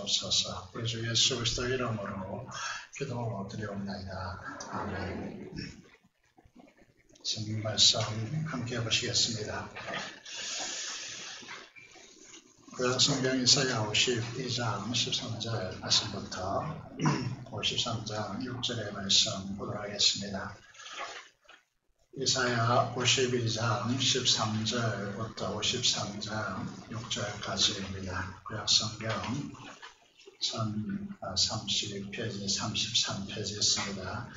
주옵소서. 우리 주 예수 그리스도 이름으로 기도드리옵나이다. 아멘. 성경 말씀 함께 보시겠습니다. 구약성경 이사야 52장 13절 말씀부터 53장 6절의 말씀 보도록 하겠습니다. 이사야 52장 13절부터 53장 6절까지입니다. 구약성경 1032페이지 33페이지 있습니다.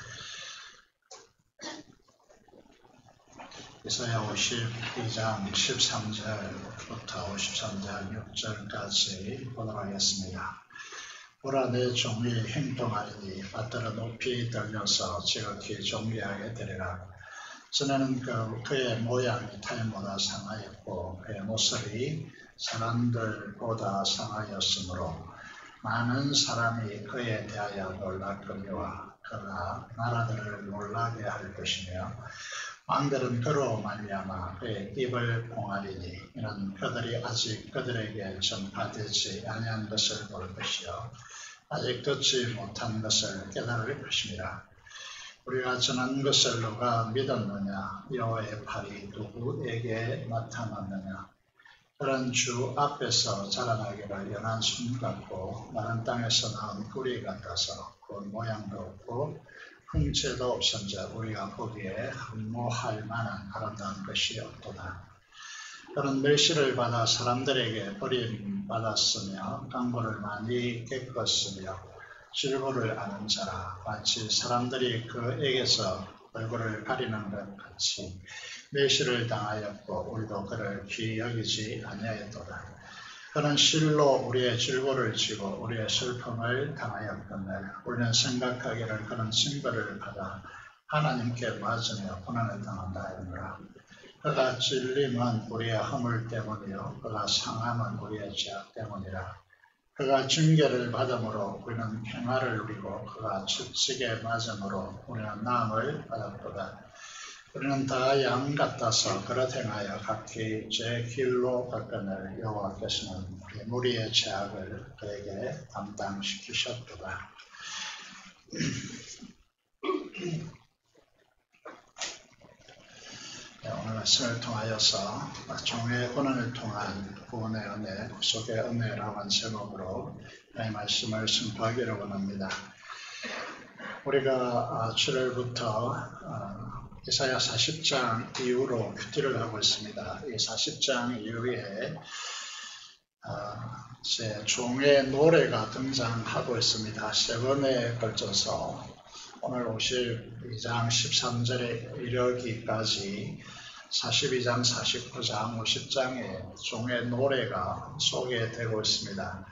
이사야 52장 13절부터 53장 6절까지 보도록 하겠습니다. 보라 내 종이 행동하리니 받들어 높이 들려서 지극히 존귀하게 되리라. 전에는 그의 모양이 타인보다 상하였고 그의 모습이 사람들보다 상하였으므로 많은 사람이 그에 대하여 놀랐거니와 그가 나라들을 놀라게 할 것이며 왕들은 그로 말미암아 그의 입을 봉하리니 이는 그들이 아직 그들에게 전파되지 아니한 것을 볼 것이요 아직 듣지 못한 것을 깨달을 것입니다. 우리가 전한 것을 누가 믿었느냐? 여호와의 팔이 누구에게 나타났느냐? 그런 주 앞에서 자라나기를 연한 순 같고 마른 땅에서 나온 뿌리 같아서 곧 모양도 없고 형체도 없은즉 우리가 보기에 흠모할 만한 아름다운 것이 없도다. 그는 멸시를 받아 사람들에게 버림받았으며 강보를 많이 겪었으며 질보를 아는 자라. 마치 사람들이 그에게서 얼굴을 가리는 것 같이 멸시를 당하였고 우리도 그를 귀히 여기지 아니하였도다. 그는 실로 우리의 질보를 지고 우리의 슬픔을 당하였거늘 우리는 생각하기를 그는 징벌을 받아 하나님께 맞으며 고난을 당한다 하였노라. 그가 찔림은 우리의 허물 때문이요 그가 상함은 우리의 죄악 때문이라. 그가 징계를 받음으로 우리는 평화를 누리고 그가 채찍에 맞음으로 우리는 나음을 받았도다. 우리는 다 양 같아서 그릇 행하여 각기 제 길로 갔거늘 여호와께서는 우리 무리의 죄악을 그에게 담당시키셨도다. 오늘 말씀을 통하여서 종의 고난을 통한 구원의 은혜, 구속의 은혜라고 한 제목으로 이 말씀을 선포하기를 원합니다. 우리가 7월부터 이사야 40장 이후로 큐티를 하고 있습니다. 이 40장 이후에 제 종의 노래가 등장하고 있습니다. 세 번에 걸쳐서 오늘 52장 13절에 이르기까지 42장, 49장, 50장에 종의 노래가 소개되고 있습니다.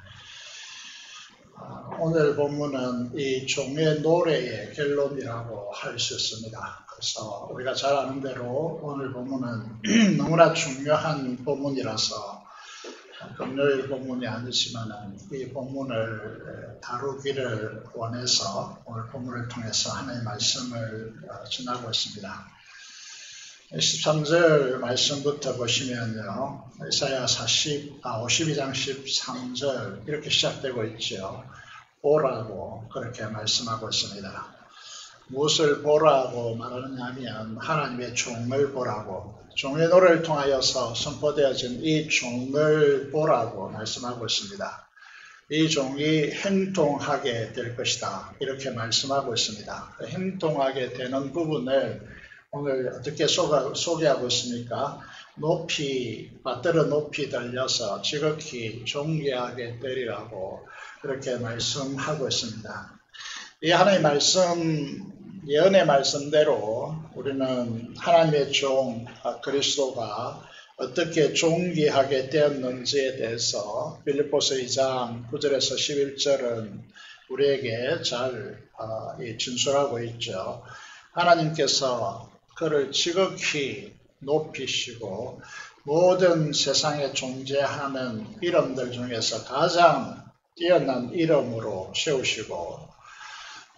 오늘 본문은 이 종의 노래의 결론이라고 할 수 있습니다. 그래서 우리가 잘 아는 대로 오늘 본문은 너무나 중요한 본문이라서 금요일 본문이 아니지만 이 본문을 다루기를 원해서 오늘 본문을 통해서 하나님의 말씀을 전하고 있습니다. 13절 말씀부터 보시면요. 이사야 52장 13절 이렇게 시작되고 있죠. 보라고 그렇게 말씀하고 있습니다. 무엇을 보라고 말하느냐면 하나님의 종을 보라고 종의 노래를 통하여서 선포되어진 이 종을 보라고 말씀하고 있습니다. 이 종이 행동하게 될 것이다. 이렇게 말씀하고 있습니다. 행동하게 되는 부분을 오늘 어떻게 소개하고 있습니까? 받들어 높이 들려서 지극히 존귀하게 되리라고 그렇게 말씀하고 있습니다. 이 하나님의 말씀, 예언의 말씀대로 우리는 하나님의 종 그리스도가 어떻게 존귀하게 되었는지에 대해서 빌립보서 2장 9절에서 11절은 우리에게 잘 진술하고 있죠. 하나님께서 그를 지극히 높이시고 모든 세상에 존재하는 이름들 중에서 가장 뛰어난 이름으로 세우시고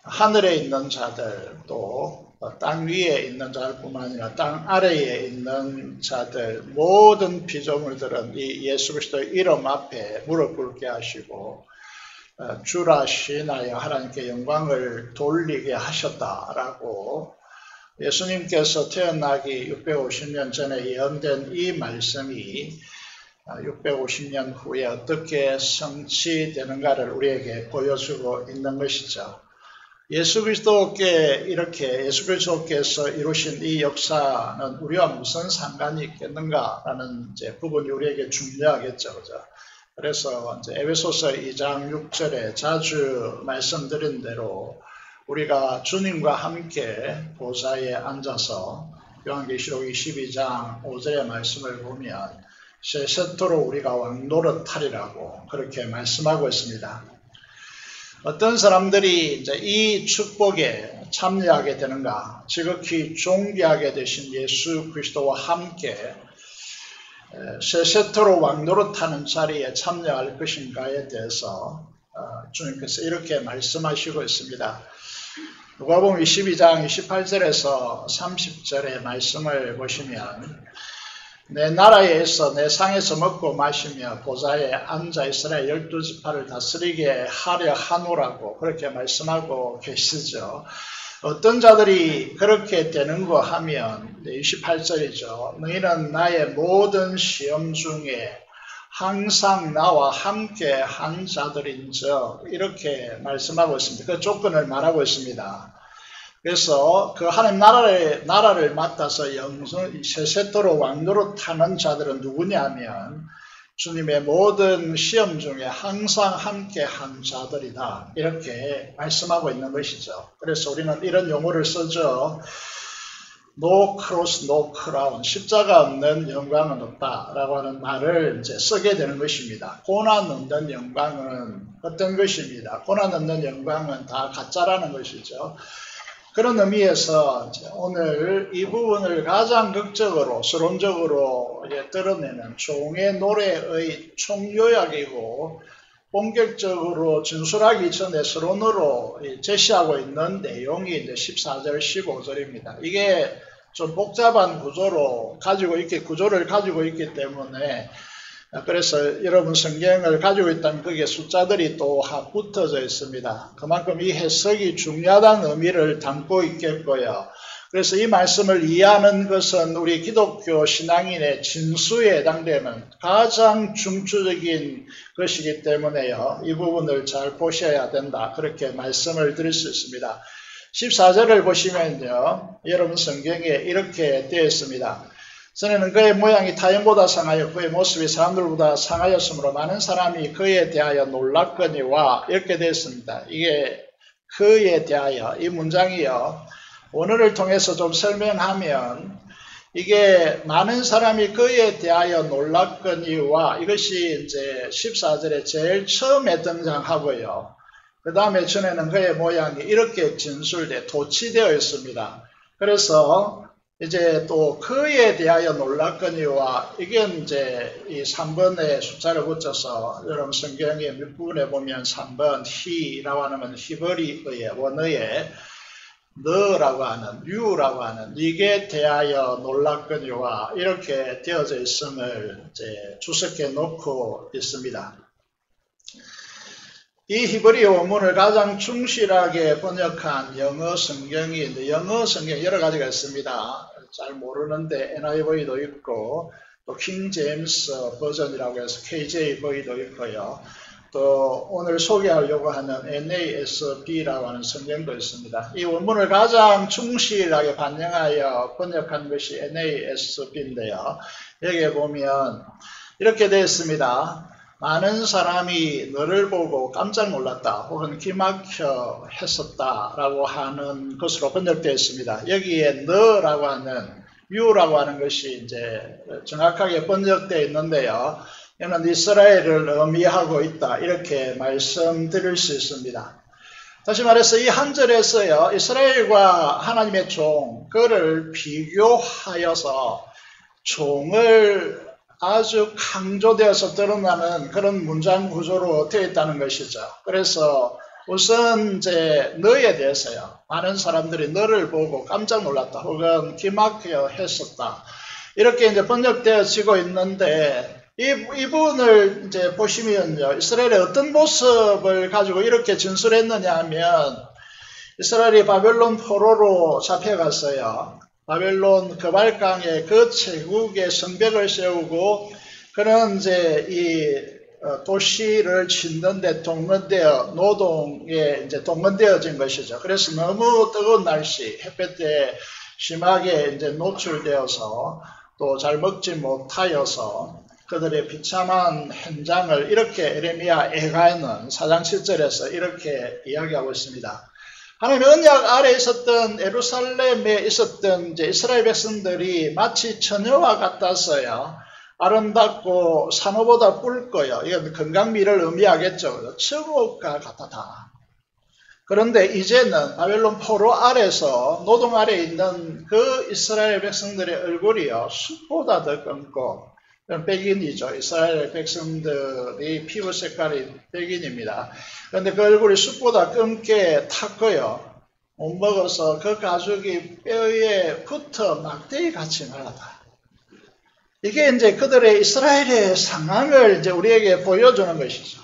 하늘에 있는 자들 또 땅 위에 있는 자들뿐만 아니라 땅 아래에 있는 자들 모든 피조물들은 이 예수 그리스도의 이름 앞에 무릎 꿇게 하시고 주라 시인하여 하나님께 영광을 돌리게 하셨다라고 예수님께서 태어나기 650년 전에 예언된 이 말씀이 650년 후에 어떻게 성취되는가를 우리에게 보여주고 있는 것이죠. 예수 그리스도께서 이루신 이 역사는 우리와 무슨 상관이 있겠는가라는 부분이 우리에게 중요하겠죠. 그죠? 그래서 에베소서 2장 6절에 자주 말씀드린 대로 우리가 주님과 함께 보좌에 앉아서 요한계시록 22장 5절의 말씀을 보면 세세토로 우리가 왕노릇하리라고 그렇게 말씀하고 있습니다. 어떤 사람들이 이 축복에 참여하게 되는가? 지극히 존귀하게 되신 예수 그리스도와 함께 세세토로 왕노릇하는 자리에 참여할 것인가에 대해서 주님께서 이렇게 말씀하시고 있습니다. 누가복음 22장 28절에서 30절의 말씀을 보시면 내 나라에서 내 상에서 먹고 마시며 보좌에 앉아 이스라엘 12지파를 다스리게 하려 하노라고 그렇게 말씀하고 계시죠. 어떤 자들이 그렇게 되는가 하면 28절이죠. 너희는 나의 모든 시험 중에 항상 나와 함께 한 자들인즉 이렇게 말씀하고 있습니다. 그 조건을 말하고 있습니다. 그래서 그 하나님 나라를 맡아서 세세토로 왕노릇하는 자들은 누구냐면 주님의 모든 시험 중에 항상 함께 한 자들이다. 이렇게 말씀하고 있는 것이죠. 그래서 우리는 이런 용어를 쓰죠. No cross, no crown. 십자가 없는 영광은 없다라고 하는 말을 쓰게 되는 것입니다. 고난 없는 영광은 어떤 것입니다. 고난 없는 영광은 다 가짜라는 것이죠. 그런 의미에서 오늘 이 부분을 가장 극적으로 서론적으로 드러내는 종의 노래의 총요약이고 본격적으로 진술하기 전에 서론으로 제시하고 있는 내용이 14절 15절입니다. 이게 좀 복잡한 구조를 가지고 있기 때문에 그래서 여러분 성경을 가지고 있다면 거기에 숫자들이 또 붙어져 있습니다. 그만큼 이 해석이 중요하다는 의미를 담고 있겠고요. 그래서 이 말씀을 이해하는 것은 우리 기독교 신앙인의 진수에 해당되는 가장 중추적인 것이기 때문에요. 이 부분을 잘 보셔야 된다. 그렇게 말씀을 드릴 수 있습니다. 14절을 보시면요. 여러분 성경에 이렇게 되어 있습니다. 전에는 그의 모양이 타인보다 상하여 그의 모습이 사람들보다 상하였으므로 많은 사람이 그에 대하여 놀랐거니와 이렇게 되어 있습니다. 이게 그에 대하여 이 문장이요. 원어를 통해서 좀 설명하면 이게 많은 사람이 그에 대하여 놀랐거니와 이것이 이제 14절에 제일 처음에 등장하고요. 그 다음에 전에는 그의 모양이 이렇게 도치되어 있습니다. 그래서 이제 또 그에 대하여 놀랐거니와 이게 이제 이 3번에 숫자를 붙여서 여러분 성경의 몇 부분에 보면 3번 he라고 하는 히브리어의 원어에 너라고 하는 you라고 하는 이게 대하여 놀랐거니와 이렇게 되어져 있음을 이제 주석해 놓고 있습니다. 이 히브리어 원문을 가장 충실하게 번역한 영어 성경이 있는데 영어 성경 여러 가지가 있습니다. 잘 모르는데 NIV도 있고 또 킹 제임스 버전이라고 해서 KJV도 있고요. 또 오늘 소개하려고 하는 NASB라고 하는 성경도 있습니다. 이 원문을 가장 충실하게 반영하여 번역한 것이 NASB인데요. 여기에 보면 이렇게 되어 있습니다. 많은 사람이 너를 보고 깜짝 놀랐다 혹은 기막혀 했었다라고 하는 것으로 번역되어 있습니다. 여기에 너라고 하는 you라고 하는 것이 이제 정확하게 번역되어 있는데요. 이는 이스라엘을 의미하고 있다 이렇게 말씀드릴 수 있습니다. 다시 말해서 이 한 절에서요. 이스라엘과 하나님의 종 그를 비교하여서 종을 아주 강조되어서 드러나는 그런 문장 구조로 되어 있다는 것이죠. 그래서 우선 이제 너에 대해서요. 많은 사람들이 너를 보고 깜짝 놀랐다 혹은 기막혀 했었다. 이렇게 이제 번역되어지고 있는데 이분을 이제 보시면요, 이스라엘의 어떤 모습을 가지고 이렇게 진술했느냐 하면, 이스라엘이 바벨론 포로로 잡혀갔어요. 바벨론 그발강에 그 제국의 성벽을 세우고, 그는 이제 이 도시를 짓는데 노동에 이제 동원되어진 것이죠. 그래서 너무 뜨거운 날씨, 햇볕에 심하게 이제 노출되어서 또 잘 먹지 못하여서 그들의 비참한 현장을 이렇게 에레미야 에가에는 4장 7절에서 이렇게 이야기하고 있습니다. 하나님의 언약 아래 있었던 예루살렘에 있었던 이제 이스라엘 백성들이 마치 처녀와 같았어요. 아름답고 산호보다 붉고요. 이건 건강미를 의미하겠죠. 천국과 같았다. 그런데 이제는 바벨론 포로 아래서 노동 아래에 있는 그 이스라엘 백성들의 얼굴이요, 숲보다 더 검고, 백인이죠. 이스라엘 백성들이 피부 색깔이 백인입니다. 그런데 그 얼굴이 숲보다 검게 탔고요. 못 먹어서 그 가죽이 뼈에 붙어 막대기 같이 말랐다. 이게 이제 그들의 이스라엘의 상황을 이제 우리에게 보여주는 것이죠.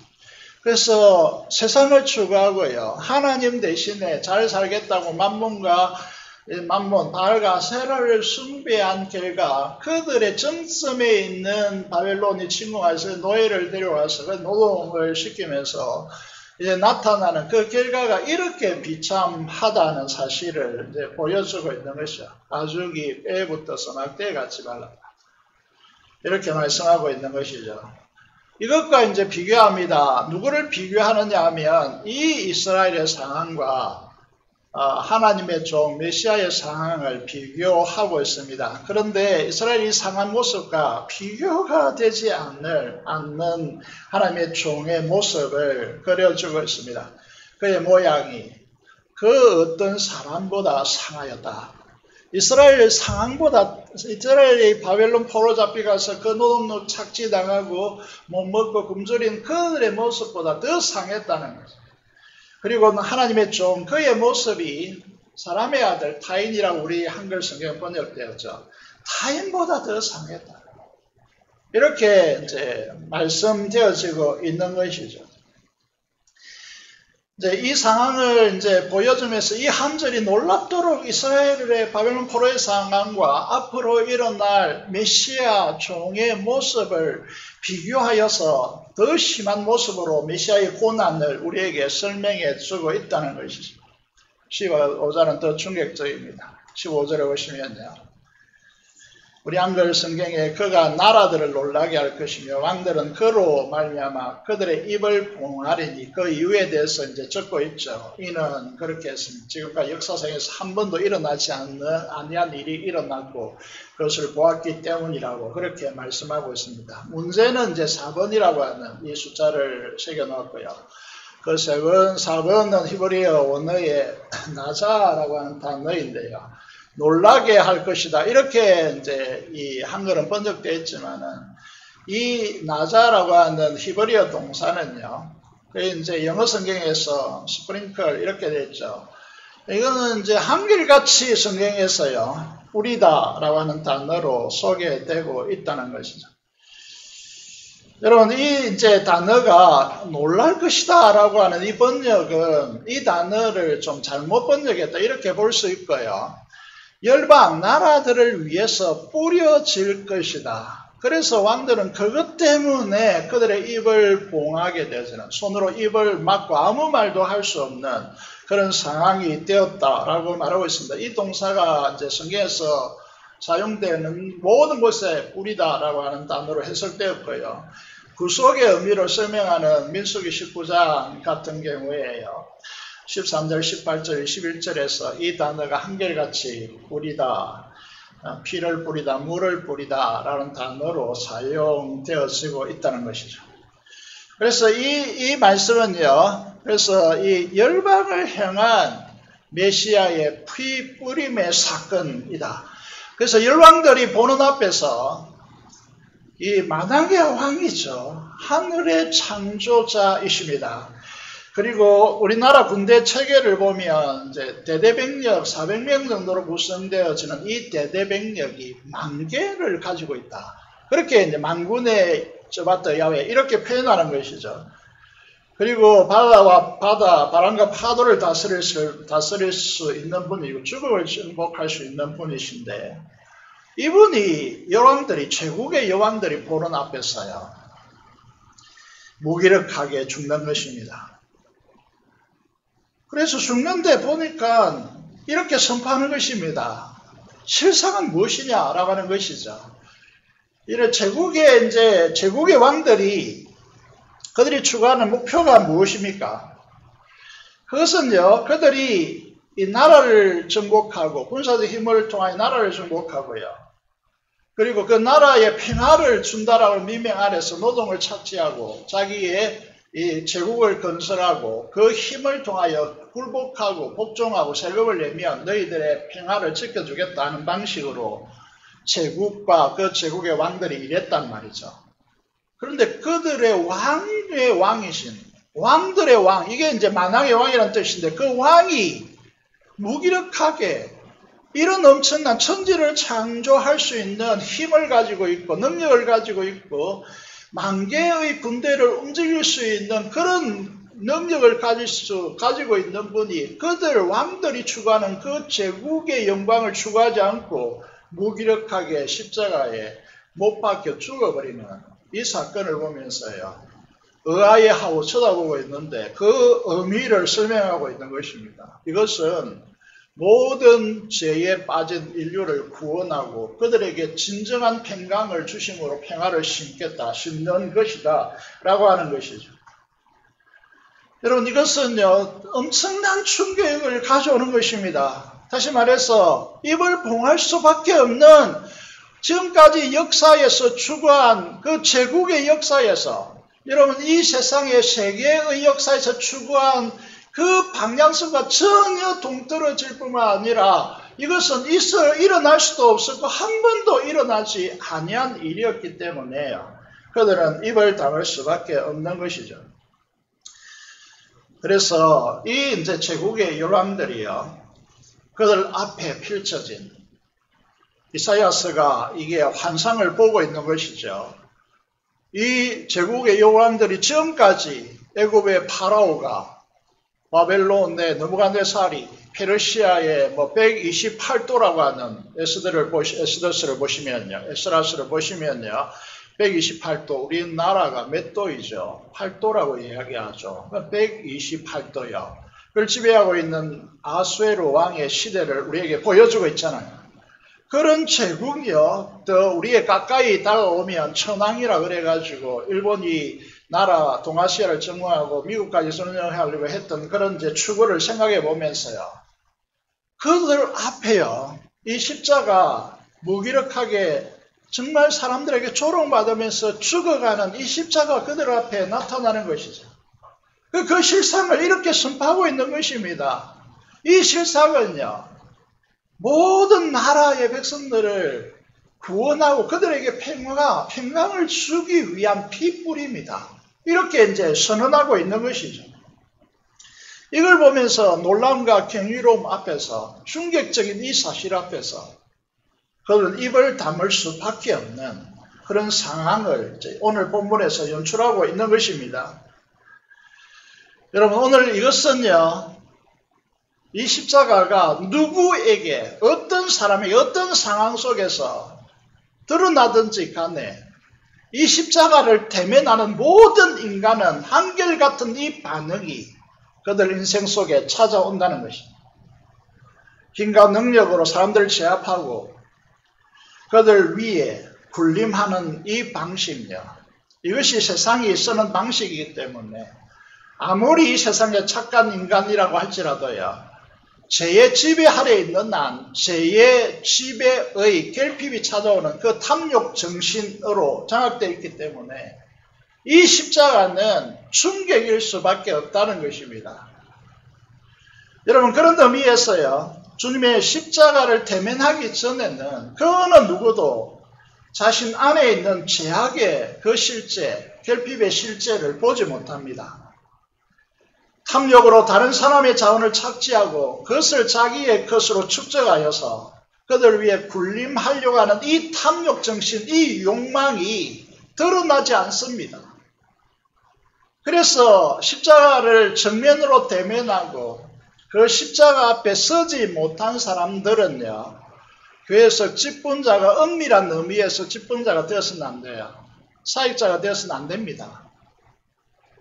그래서 세상을 추구하고요, 하나님 대신에 잘 살겠다고 만몬, 바알과 아세라를 숭배한 결과 그들의 정점에 있는 바벨론이 침공해서 노예를 데려와서 그 노동을 시키면서 이제 나타나는 그 결과가 이렇게 비참하다는 사실을 이제 보여주고 있는 것이죠. 가죽이 뼈에 붙어서 막대기같이 말랐다. 이렇게 말씀하고 있는 것이죠. 이것과 이제 비교합니다. 누구를 비교하느냐 하면 이 이스라엘의 상황과 하나님의 종 메시아의 상황을 비교하고 있습니다. 그런데 이스라엘이 상한 모습과 비교가 되지 않는 하나님의 종의 모습을 그려주고 있습니다. 그의 모양이 그 어떤 사람보다 상하였다. 이스라엘 상황보다, 이스라엘이 바벨론 포로 잡혀가서 그 노동력 착취당하고 못 먹고 굶주린 그들의 모습보다 더 상했다는 거죠. 그리고 하나님의 종, 그의 모습이 사람의 아들 타인이라고 우리 한글 성경 번역되었죠. 타인보다 더 상했다. 이렇게 이제 말씀되어지고 있는 것이죠. 이제 이 상황을 이제 보여주면서 이 한 절이 놀랍도록 이스라엘의 바벨론 포로의 상황과 앞으로 일어날 메시아 종의 모습을 비교하여서 더 심한 모습으로 메시아의 고난을 우리에게 설명해 주고 있다는 것이죠. 15절은 더 충격적입니다. 15절에 보시면요, 우리 한글 성경에 그가 나라들을 놀라게 할 것이며 왕들은 그로 말미암아 그들의 입을 봉하리니, 그 이유에 대해서 이제 적고 있죠. 이는 그렇게 했습니다. 지금까지 역사상에서 한 번도 일어나지 아니한 일이 일어났고 그것을 보았기 때문이라고 그렇게 말씀하고 있습니다. 문제는 이제 4번이라고 하는 이 숫자를 새겨 놓았고요. 그 4번은 히브리어 원어의 나자라고 하는 단어인데요. 놀라게 할 것이다. 이렇게 이제 이 한글은 번역되어 있지만은 이 나자라고 하는 히브리어 동사는요, 이제 영어 성경에서 스프링클 이렇게 되어 있죠. 이거는 이제 한결같이 성경에서요, 뿌리다라고 하는 단어로 소개되고 있다는 것이죠. 여러분, 이 이제 단어가 놀랄 것이다 라고 하는 이 번역은 이 단어를 좀 잘못 번역했다 이렇게 볼 수 있고요. 열방, 나라들을 위해서 뿌려질 것이다. 그래서 왕들은 그것 때문에 그들의 입을 봉하게 되어지는, 손으로 입을 막고 아무 말도 할 수 없는 그런 상황이 되었다라고 말하고 있습니다. 이 동사가 이제 성경에서 사용되는 모든 곳에 뿌리다라고 하는 단어로 해석되었고요. 구속의 의미를 설명하는 민수기 19장 같은 경우에요, 13절, 18절, 21절에서 이 단어가 한결같이 뿌리다, 피를 뿌리다, 물을 뿌리다 라는 단어로 사용되어지고 있다는 것이죠. 그래서 이 말씀은요, 그래서 이 열방을 향한 메시아의 피 뿌림의 사건이다. 그래서 열방들이 보는 앞에서 이 만왕의 왕이죠. 하늘의 창조자이십니다. 그리고 우리나라 군대 체계를 보면 이제 대대병력 400명 정도로 구성되어지는 이 대대병력이 10,000개를 가지고 있다. 그렇게 이제 만군의 저바다 야외 이렇게 표현하는 것이죠. 그리고 바람과 파도를 다스릴 수 있는 분이고 죽음을 정복할 수 있는 분이신데 이분이 여왕들이 제국의 여왕들이 보는 앞에서요 무기력하게 죽는 것입니다. 그래서 죽는데 보니까 이렇게 선포하는 것입니다. 실상은 무엇이냐라고 하는 것이죠. 이런 제국의 왕들이 그들이 추구하는 목표가 무엇입니까? 그것은요, 그들이 이 나라를 정복하고 군사적 힘을 통하여 나라를 정복하고요. 그리고 그 나라에 평화를 준다라는 미명 아래서 노동을 착취하고 자기의 이 제국을 건설하고 그 힘을 통하여 굴복하고 복종하고 세금을 내면 너희들의 평화를 지켜주겠다는 방식으로 제국과 그 제국의 왕들이 일했단 말이죠. 그런데 그들의 왕의 왕이신 왕들의 왕, 이게 이제 만왕의 왕이라는 뜻인데 그 왕이 무기력하게 이런 엄청난 천지를 창조할 수 있는 힘을 가지고 있고 능력을 가지고 있고 만 개의 군대를 움직일 수 있는 그런 능력을 가지고 있는 분이 그들 왕들이 추구하는 그 제국의 영광을 추구하지 않고 무기력하게 십자가에 못 박혀 죽어버리는 이 사건을 보면서요. 의아해하고 쳐다보고 있는데 그 의미를 설명하고 있는 것입니다. 이것은 모든 죄에 빠진 인류를 구원하고 그들에게 진정한 평강을 주심으로 평화를 심는 것이다 라고 하는 것이죠. 여러분 이것은요 엄청난 충격을 가져오는 것입니다. 다시 말해서 입을 봉할 수밖에 없는 지금까지 역사에서 추구한 그 제국의 역사에서 여러분 이 세상의 세계의 역사에서 추구한 그 방향성과 전혀 동떨어질 뿐만 아니라 이것은 일어날 수도 없었고 한 번도 일어나지 아니한 일이었기 때문에 그들은 입을 다물 수밖에 없는 것이죠. 그래서 이 이제 제국의 열왕들이요, 그들 앞에 펼쳐진 이사야서가 이게 환상을 보고 있는 것이죠. 이 제국의 여왕들이 지금까지 애굽의 파라오가 바벨론 내 느부갓네살이 페르시아의 128도라고 하는 에스라스를 보시면요. 128도, 우리나라가 몇 도이죠? 8도라고 이야기하죠. 128도요. 그걸 지배하고 있는 아수에르 왕의 시대를 우리에게 보여주고 있잖아요. 그런 제국이요, 더 우리에 가까이 다가오면 천황이라 그래가지고 일본이 나라 동아시아를 점령하고 미국까지 점령하려고 했던 그런 이제 추구를 생각해 보면서요. 그들 앞에요, 이 십자가 무기력하게 정말 사람들에게 조롱받으면서 죽어가는 이 십자가 그들 앞에 나타나는 것이죠. 그 실상을 이렇게 선포하고 있는 것입니다. 이 실상은요, 모든 나라의 백성들을 구원하고 그들에게 평강을 주기 위한 핏불입니다. 이렇게 이제 선언하고 있는 것이죠. 이걸 보면서 놀라움과 경이로움 앞에서 충격적인 이 사실 앞에서 그들은 입을 다물 수밖에 없는 그런 상황을 오늘 본문에서 연출하고 있는 것입니다. 여러분 오늘 이것은요, 이 십자가가 누구에게 어떤 사람에게 어떤 상황 속에서 드러나든지 간에 이 십자가를 대면하는 모든 인간은 한결같은 이 반응이 그들 인생 속에 찾아온다는 것입니다. 힘과 능력으로 사람들을 제압하고 그들 위에 군림하는 이 방식요, 이것이 세상이 쓰는 방식이기 때문에 아무리 이 세상에 착한 인간이라고 할지라도요, 죄의 지배 아래 있는 한 죄의 지배의 결핍이 찾아오는 그 탐욕 정신으로 장악되어 있기 때문에 이 십자가는 충격일 수밖에 없다는 것입니다. 여러분 그런 의미에서요, 주님의 십자가를 대면하기 전에는 그 어느 누구도 자신 안에 있는 죄악의 그 실제, 결핍의 실제를 보지 못합니다. 탐욕으로 다른 사람의 자원을 착취하고 그것을 자기의 것으로 축적하여서 그들 위해 군림하려고 하는 이 탐욕 정신, 이 욕망이 드러나지 않습니다. 그래서 십자가를 정면으로 대면하고 그 십자가 앞에 서지 못한 사람들은요, 교회에서 직분자가 엄밀한 의미에서 직분자가 되어서는 안 돼요. 사역자가 되어서는 안 됩니다.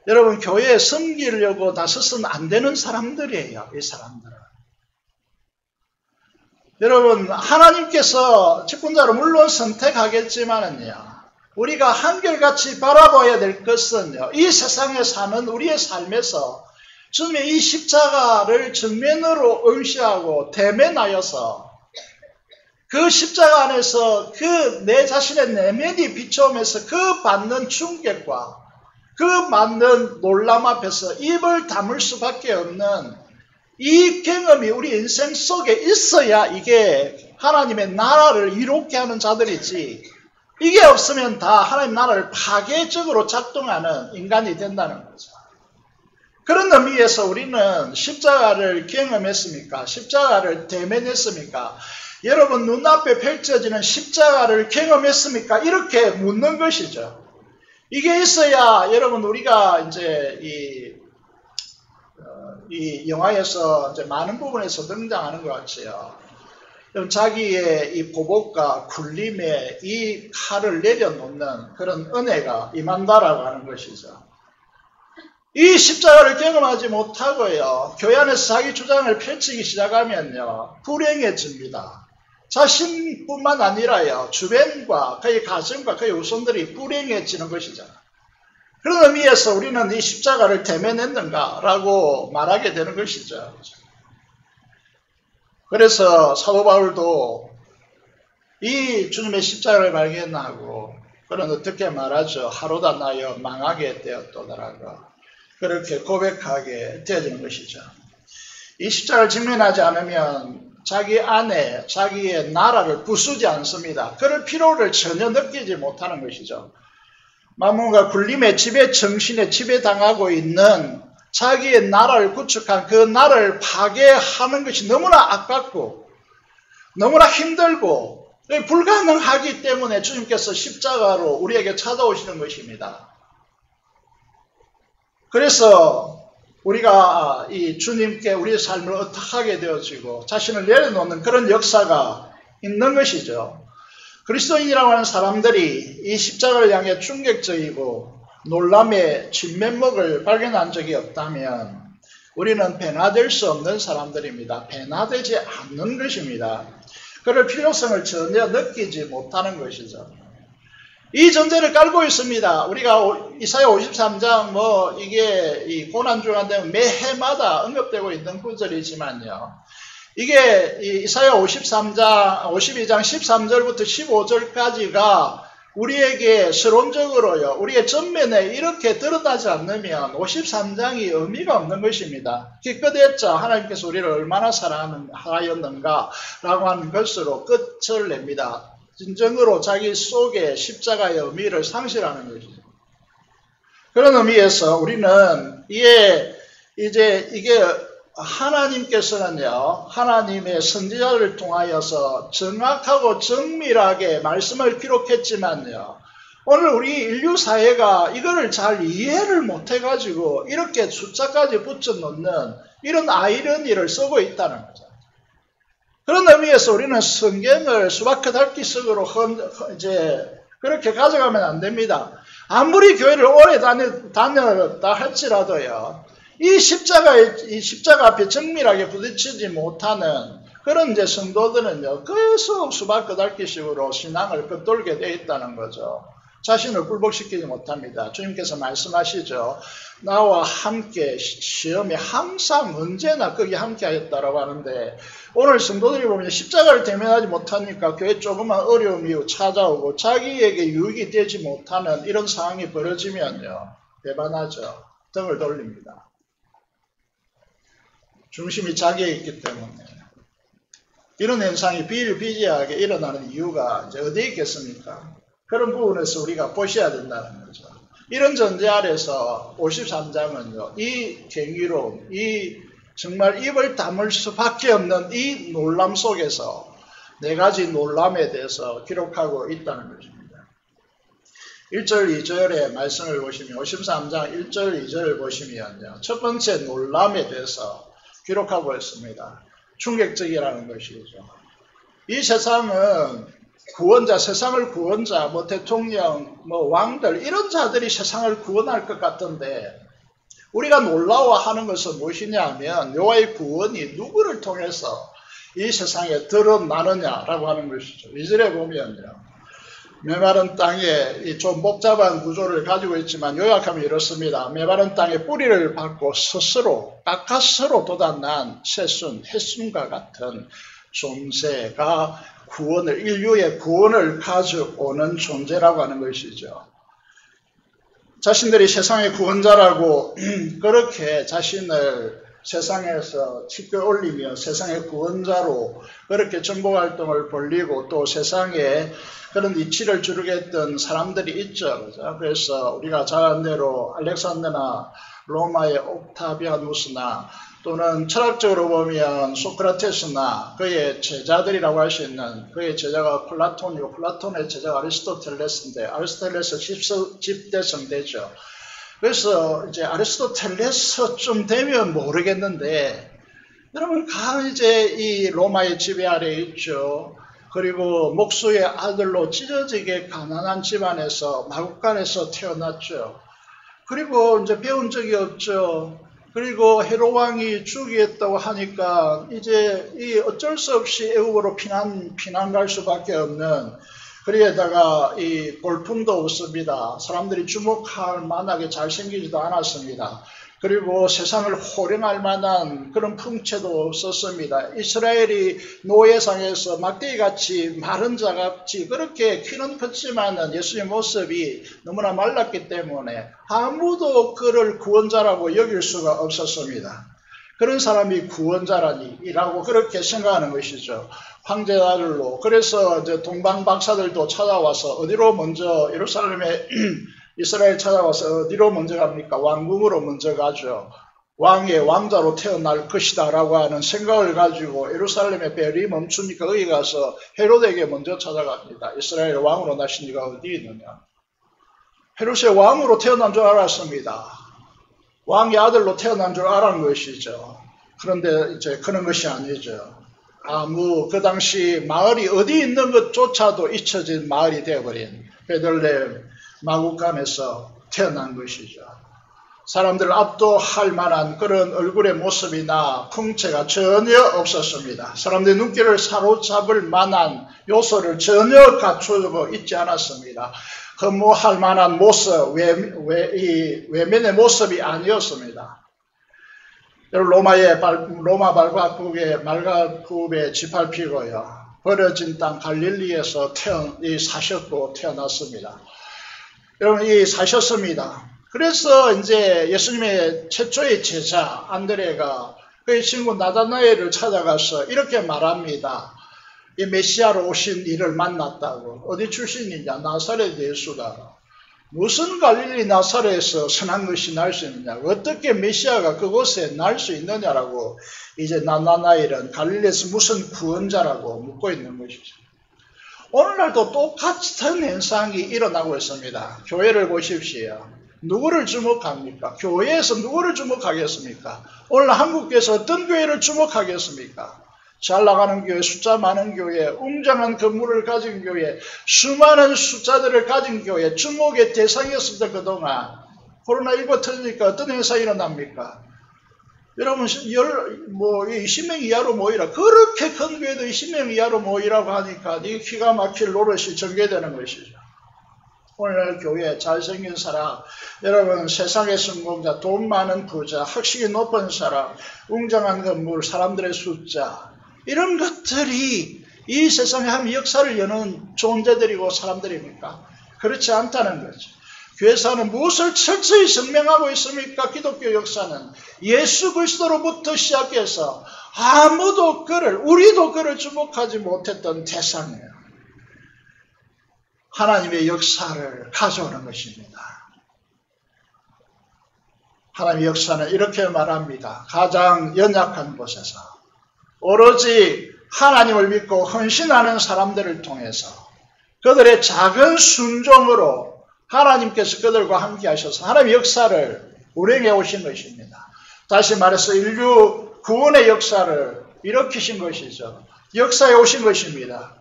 여러분, 교회에 섬기려고 나서서는 안 되는 사람들이에요, 이 사람들은. 여러분, 하나님께서 직분자를 물론 선택하겠지만은요, 우리가 한결같이 바라봐야 될 것은요, 이 세상에 사는 우리의 삶에서 주님의 이 십자가를 정면으로 응시하고 대면하여서 그 십자가 안에서 그 내 자신의 내면이 비춰오면서 그 받는 충격과 그 받는 놀람 앞에서 입을 다물 수밖에 없는 이 경험이 우리 인생 속에 있어야 이게 하나님의 나라를 이롭게 하는 자들이지, 이게 없으면 다 하나님 나라를 파괴적으로 작동하는 인간이 된다는 거죠. 그런 의미에서 우리는 십자가를 경험했습니까? 십자가를 대면했습니까? 여러분, 눈앞에 펼쳐지는 십자가를 경험했습니까? 이렇게 묻는 것이죠. 이게 있어야 여러분, 우리가 이제 이 영화에서 이제 많은 부분에서 등장하는 것 같아요. 자기의 이 보복과 굴림에 이 칼을 내려놓는 그런 은혜가 임한다라고 하는 것이죠. 이 십자가를 경험하지 못하고요, 교회 안에서 자기 주장을 펼치기 시작하면요, 불행해집니다. 자신뿐만 아니라요, 주변과 그의 가정과 그의 후손들이 불행해지는 것이죠. 그런 의미에서 우리는 이 십자가를 대면했는가라고 말하게 되는 것이죠. 그래서 사도 바울도 이 주님의 십자가를 발견하고, 그는 어떻게 말하죠? 하루다 나여 망하게 되었도다라고 그렇게 고백하게 되어지는 것이죠. 이 십자가를 직면하지 않으면 자기 안에 자기의 나라를 부수지 않습니다. 그럴 필요를 전혀 느끼지 못하는 것이죠. 마음과 굴림의 지배, 정신의 지배당하고 있는 자기의 나라를 구축한 그 나라를 파괴하는 것이 너무나 아깝고 너무나 힘들고 불가능하기 때문에 주님께서 십자가로 우리에게 찾아오시는 것입니다. 그래서 우리가 이 주님께 우리의 삶을 어떻게 되어지고 자신을 내려놓는 그런 역사가 있는 것이죠. 그리스도인이라고 하는 사람들이 이 십자가를 향해 충격적이고 놀람의 진면목을 발견한 적이 없다면 우리는 변화될 수 없는 사람들입니다. 변화되지 않는 것입니다. 그럴 필요성을 전혀 느끼지 못하는 것이죠. 이 전제를 깔고 있습니다. 우리가 이사야 53장 이게 이 고난 주간 되면 매해마다 언급되고 있는 구절이지만요. 이게 이사야 52장 13절부터 15절까지가 우리에게 서론적으로요, 우리의 전면에 이렇게 드러나지 않으면 53장이 의미가 없는 것입니다. 기껏했자 하나님께서 우리를 얼마나 사랑하였는가 라고 하는 것으로 끝을 냅니다. 진정으로 자기 속에 십자가의 의미를 상실하는 것이죠. 그런 의미에서 우리는 이게 하나님께서는요, 하나님의 선지자를 통하여서 정확하고 정밀하게 말씀을 기록했지만요, 오늘 우리 인류 사회가 이거를 잘 이해를 못해가지고 이렇게 숫자까지 붙여놓는 이런 아이러니를 쓰고 있다는 거죠. 그런 의미에서 우리는 성경을 수박크 닳기식으로 그렇게 가져가면 안 됩니다. 아무리 교회를 오래 다녔다 할지라도요, 이 십자가 앞에 정밀하게 부딪히지 못하는 그런 성도들은요, 계속 수박크 닳기식으로 신앙을 겉돌게 되어 있다는 거죠. 자신을 굴복시키지 못합니다. 주님께서 말씀하시죠. 나와 함께 시험에 항상 언제나 거기 함께 하였다라고 하는데, 오늘 성도들이 보면 십자가를 대면하지 못하니까 교회 조그만 어려움이 찾아오고 자기에게 유익이 되지 못하는 이런 상황이 벌어지면요, 배반하죠. 등을 돌립니다. 중심이 자기에 있기 때문에. 이런 현상이 비일비재하게 일어나는 이유가 이제 어디에 있겠습니까? 그런 부분에서 우리가 보셔야 된다는 거죠. 이런 전제 아래서 53장은요, 이 경이로움, 이 정말 입을 다물 수밖에 없는 이 놀람 속에서 네 가지 놀람에 대해서 기록하고 있다는 것입니다. 1절, 2절의 말씀을 보시면 53장 1절, 2절을 보시면요. 첫 번째 놀람에 대해서 기록하고 있습니다. 충격적이라는 것이죠. 이 세상은 구원자, 세상을 구원자, 뭐 대통령, 뭐 왕들 이런 자들이 세상을 구원할 것 같던데 우리가 놀라워하는 것은 무엇이냐 하면 여호와의 구원이 누구를 통해서 이 세상에 드러나느냐라고 하는 것이죠. 2절에 보면요. 메마른 땅에 좀 복잡한 구조를 가지고 있지만 요약하면 이렇습니다. 메마른 땅에 뿌리를 받고 스스로 가까스로 돋아난 새순, 햇순과 같은 존재가 구원을, 인류의 구원을 가져오는 존재라고 하는 것이죠. 자신들이 세상의 구원자라고 그렇게 자신을 세상에서 치켜 올리며 세상의 구원자로 그렇게 정보활동을 벌리고 또 세상에 그런 이치를 주르겠던 사람들이 있죠. 그죠? 그래서 우리가 잘 아는 대로 알렉산더나 로마의 옥타비아누스나 또는 철학적으로 보면 소크라테스나 그의 제자들이라고 할 수 있는 그의 제자가 플라톤이고 플라톤의 제자가 아리스토텔레스인데 아리스토텔레스 집대성대죠. 그래서 이제 아리스토텔레스쯤 되면 모르겠는데 여러분 이제 이 로마의 지배 아래에 있죠. 그리고 목수의 아들로 찢어지게 가난한 집안에서 마국간에서 태어났죠. 그리고 이제 배운 적이 없죠. 그리고 헤롯 왕이 죽이겠다고 하니까 이제 이 어쩔 수 없이 애국으로 피난 갈 수밖에 없는 그리에다가 이 볼품도 없습니다. 사람들이 주목할 만하게 잘생기지도 않았습니다. 그리고 세상을 호령할 만한 그런 풍채도 없었습니다. 이스라엘이 노예상에서 막대기같이 마른 자같이 그렇게 키는 컸지만은 예수님의 모습이 너무나 말랐기 때문에 아무도 그를 구원자라고 여길 수가 없었습니다. 그런 사람이 구원자라니라고 그렇게 생각하는 것이죠. 황제아들로. 그래서 이제 동방 박사들도 찾아와서 어디로 먼저 예루살렘에 이스라엘 찾아와서 어디로 먼저 갑니까? 왕궁으로 먼저 가죠. 왕의 왕자로 태어날 것이다 라고 하는 생각을 가지고 예루살렘에 벨이 멈추니까 거기 가서 헤롯에게 먼저 찾아갑니다. 이스라엘 왕으로 나신 이가 어디 있느냐. 헤롯의 왕으로 태어난 줄 알았습니다. 왕의 아들로 태어난 줄 알았는 것이죠. 그런데 이제 그런 것이 아니죠. 그 당시 마을이 어디 있는 것조차도 잊혀진 마을이 되어버린 베들레헴 마국간에서 태어난 것이죠. 사람들을 압도할 만한 그런 얼굴의 모습이나 풍채가 전혀 없었습니다. 사람들의 눈길을 사로잡을 만한 요소를 전혀 갖추고 있지 않았습니다. 허무할 만한 모습, 외면의 모습이 아니었습니다. 로마 말가굽의 지팔피고요. 버려진 땅 갈릴리에서 사셨고 태어났습니다. 여러분, 사셨습니다. 그래서 이제 예수님의 최초의 제자 안드레가 그의 친구 나다나엘을 찾아가서 이렇게 말합니다. 이 메시아로 오신 이를 만났다고. 어디 출신이냐? 나사렛 예수다. 무슨 갈릴리 나사렛에서 선한 것이 날 수 있느냐? 어떻게 메시아가 그곳에 날 수 있느냐라고 이제 나다나엘은 갈릴리에서 무슨 구원자라고 묻고 있는 것이죠. 오늘날도 똑같은 현상이 일어나고 있습니다. 교회를 보십시오. 누구를 주목합니까? 교회에서 누구를 주목하겠습니까? 오늘 한국에서 어떤 교회를 주목하겠습니까? 잘 나가는 교회, 숫자 많은 교회, 웅장한 건물을 가진 교회, 수많은 숫자들을 가진 교회, 주목의 대상이었습니다. 그동안. 코로나19 터지니까 어떤 현상이 일어납니까? 여러분, 20명 이하로 모이라. 그렇게 큰 교회도 20명 이하로 모이라고 하니까 이 기가 막힐 노릇이 전개되는 것이죠. 오늘날 교회 잘생긴 사람, 여러분 세상의 성공자, 돈 많은 부자, 학식이 높은 사람, 웅장한 건물, 사람들의 숫자, 이런 것들이 이 세상에 한 역사를 여는 존재들이고 사람들입니까? 그렇지 않다는 거죠. 교회사는 무엇을 철저히 증명하고 있습니까? 기독교 역사는 예수 그리스도로부터 시작해서 아무도 우리도 그를 주목하지 못했던 대상이에요. 하나님의 역사를 가져오는 것입니다. 하나님의 역사는 이렇게 말합니다. 가장 연약한 곳에서 오로지 하나님을 믿고 헌신하는 사람들을 통해서 그들의 작은 순종으로 하나님께서 그들과 함께 하셔서 하나님의 역사를 운행해 오신 것입니다. 다시 말해서 인류 구원의 역사를 일으키신 것이죠. 역사에 오신 것입니다.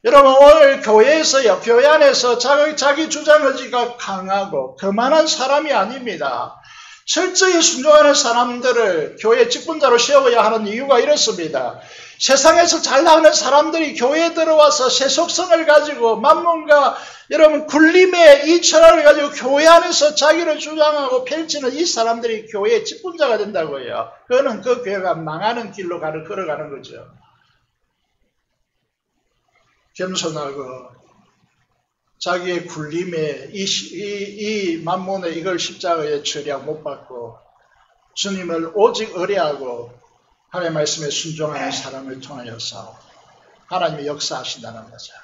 여러분, 오늘 교회에서요, 교회 안에서 자기 주장 의지가 강하고 거만한 사람이 아닙니다. 철저히 순종하는 사람들을 교회 직분자로 세워야 하는 이유가 이렇습니다. 세상에서 잘 나가는 사람들이 교회에 들어와서 세속성을 가지고 만문과 여러분 굴림의 이 철학을 가지고 교회 안에서 자기를 주장하고 펼치는 이 사람들이 교회의 직분자가 된다고요. 그거는 그 교회가 망하는 길로 걸어가는 거죠. 겸손하고 자기의 굴림에 이 만몬의 이걸 십자가에 처리하고 못 받고 주님을 오직 의뢰하고 하나님의 말씀에 순종하는 사람을 통하여서 하나님이 역사하신다는 거죠.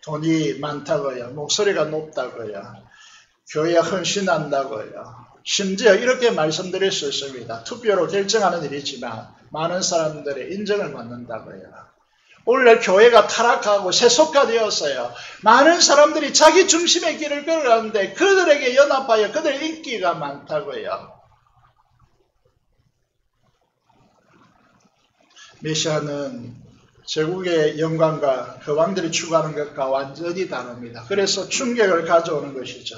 돈이 많다고요. 목소리가 높다고요. 교회에 헌신한다고요. 심지어 이렇게 말씀드릴 수 있습니다. 투표로 결정하는 일이지만 많은 사람들의 인정을 받는다고요. 오늘날 교회가 타락하고 세속화되었어요. 많은 사람들이 자기 중심의 길을 걸어가는데 그들에게 연합하여 그들의 인기가 많다고요. 메시아는 제국의 영광과 그 왕들이 추구하는 것과 완전히 다릅니다. 그래서 충격을 가져오는 것이죠.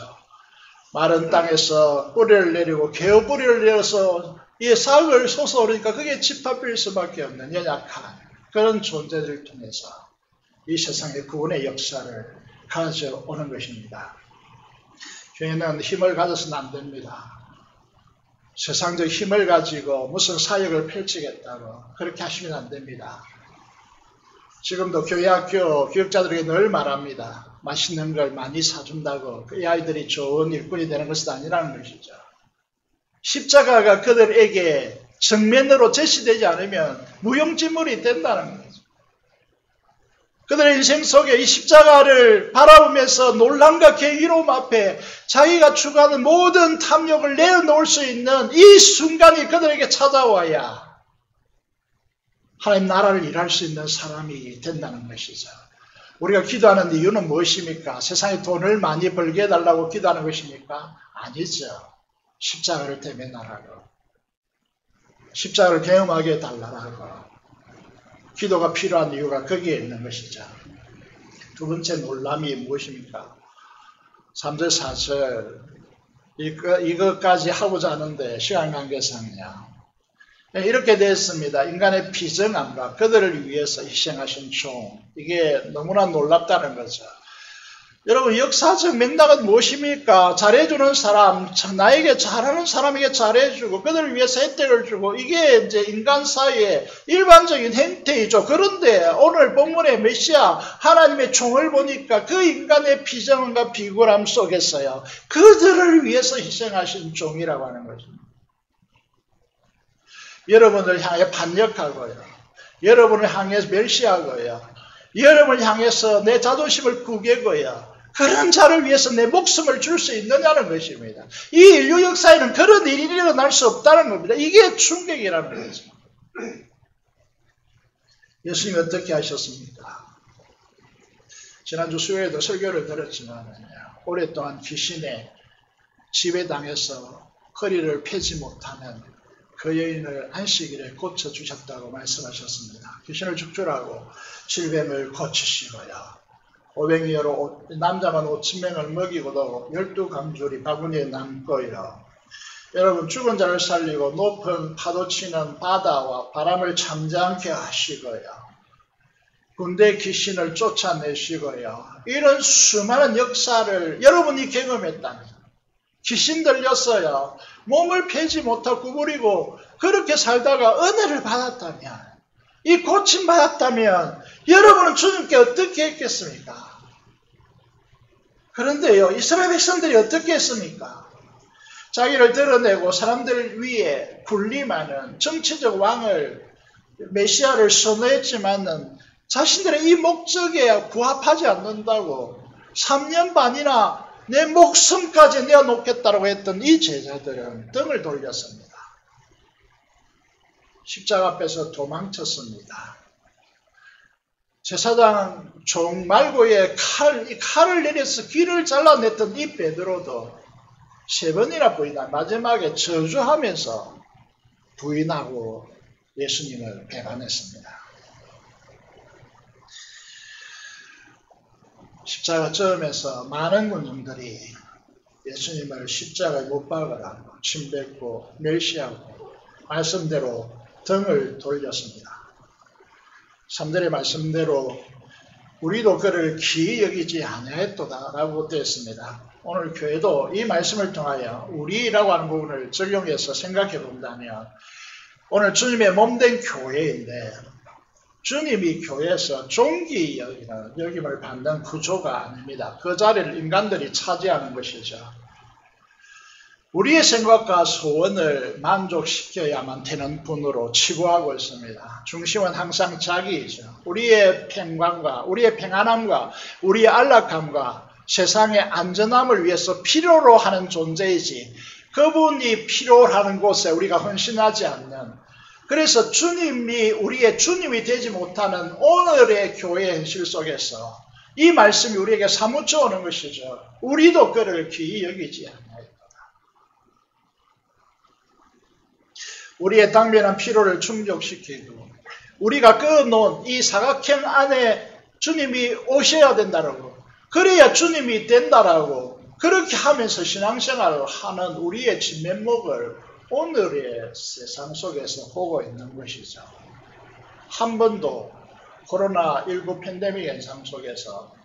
마른 땅에서 뿌리를 내리고 개어 뿌리를 내려서 이 싹을 솟아오르니까 그게 짓밟힐 수밖에 없는 연약한 그런 존재들을 통해서 이 세상의 구원의 역사를 가져오는 것입니다. 교회는 힘을 가져서는 안 됩니다. 세상적 힘을 가지고 무슨 사역을 펼치겠다고 그렇게 하시면 안 됩니다. 지금도 교회 학교 교육자들에게 늘 말합니다. 맛있는 걸 많이 사준다고 그 아이들이 좋은 일꾼이 되는 것은 아니라는 것이죠. 십자가가 그들에게 정면으로 제시되지 않으면 무용지물이 된다는 거죠. 그들의 인생 속에 이 십자가를 바라보면서 놀람과 경이로움 앞에 자기가 추구하는 모든 탐욕을 내어놓을 수 있는 이 순간이 그들에게 찾아와야 하나님 나라를 일할 수 있는 사람이 된다는 것이죠. 우리가 기도하는 이유는 무엇입니까? 세상에 돈을 많이 벌게 해달라고 기도하는 것입니까? 아니죠. 십자가를 대면하라고. 십자가를 경험하게 해달라고. 기도가 필요한 이유가 거기에 있는 것이죠. 두 번째 놀람이 무엇입니까? 3절, 4절 이것까지 하고자 하는데 시간 관계상요. 이렇게 됐습니다. 인간의 비정함과 그들을 위해서 희생하신 종. 이게 너무나 놀랍다는 거죠. 여러분 역사적 맥락은 무엇입니까? 잘해주는 사람, 나에게 잘하는 사람에게 잘해주고 그들을 위해서 혜택을 주고 이게 이제 인간 사이의 일반적인 행태이죠. 그런데 오늘 본문의 메시아 하나님의 종을 보니까 그 인간의 비정함과 비굴함 속에서요. 그들을 위해서 희생하신 종이라고 하는 것입니다. 여러분을 향해 반역하고요. 여러분을 향해서 멸시하고요. 여러분을 향해서 내 자존심을 구개고요. 그런 자를 위해서 내 목숨을 줄 수 있느냐는 것입니다. 이 인류 역사에는 그런 일이 일어날 수 없다는 겁니다. 이게 충격이라는 거죠. 예수님이 어떻게 하셨습니까? 지난주 수요일에도 설교를 들었지만 오랫동안 귀신의 지배당해서 허리를 펴지 못하는 그 여인을 안식일에 고쳐주셨다고 말씀하셨습니다. 귀신을 죽주라고 질병을 고치시고요. 500여로 남자만 5,000명을 먹이고도 12강줄이 바구니에 남고요. 여러분 죽은 자를 살리고 높은 파도 치는 바다와 바람을 잠잠케 하시고요. 군대 귀신을 쫓아내시고요. 이런 수많은 역사를 여러분이 경험했다면 귀신 들렸어요. 몸을 펴지 못하고 구부리고 그렇게 살다가 은혜를 받았다면 이 고침 받았다면 여러분은 주님께 어떻게 했겠습니까? 그런데요, 이스라엘 백성들이 어떻게 했습니까? 자기를 드러내고 사람들 위에 군림하는 정치적 왕을 메시아를 선호했지만은 자신들의 이 목적에 부합하지 않는다고 3년 반이나 내 목숨까지 내어놓겠다고 했던 이 제자들은 등을 돌렸습니다. 십자가 앞에서 도망쳤습니다. 제사장 종 말고의 이 칼을 내려서 귀를 잘라냈던 이 베드로도 3번이나 부인하고 마지막에 저주하면서 부인하고 예수님을 배반했습니다. 십자가 점에서 많은 군중들이 예수님을 십자가에 못 박으라고 침뱉고 멸시하고 말씀대로 등을 돌렸습니다. 3절의 말씀대로 우리도 그를 귀히 여기지 아니하였도다 라고 되어 있습니다. 오늘 교회도 이 말씀을 통하여 우리라고 하는 부분을 적용해서 생각해 본다면 오늘 주님의 몸된 교회인데 주님이 교회에서 존귀 여김을 받는 구조가 아닙니다. 그 자리를 인간들이 차지하는 것이죠. 우리의 생각과 소원을 만족시켜야만 되는 분으로 치부하고 있습니다. 중심은 항상 자기이죠. 우리의 평강과 우리의 평안함과 우리의 안락함과 세상의 안전함을 위해서 필요로 하는 존재이지 그분이 필요로 하는 곳에 우리가 헌신하지 않는, 그래서 주님이 우리의 주님이 되지 못하는 오늘의 교회 현실 속에서 이 말씀이 우리에게 사무쳐 오는 것이죠. 우리도 그를 귀히 여기지 않나이다. 우리의 당면한 필요를 충족시키고 우리가 그어놓은 이 사각형 안에 주님이 오셔야 된다라고, 그래야 주님이 된다라고 그렇게 하면서 신앙생활을 하는 우리의 진면목을 오늘의 세상 속에서 보고 있는 것이죠. 한 번도 코로나19 팬데믹 현상 속에서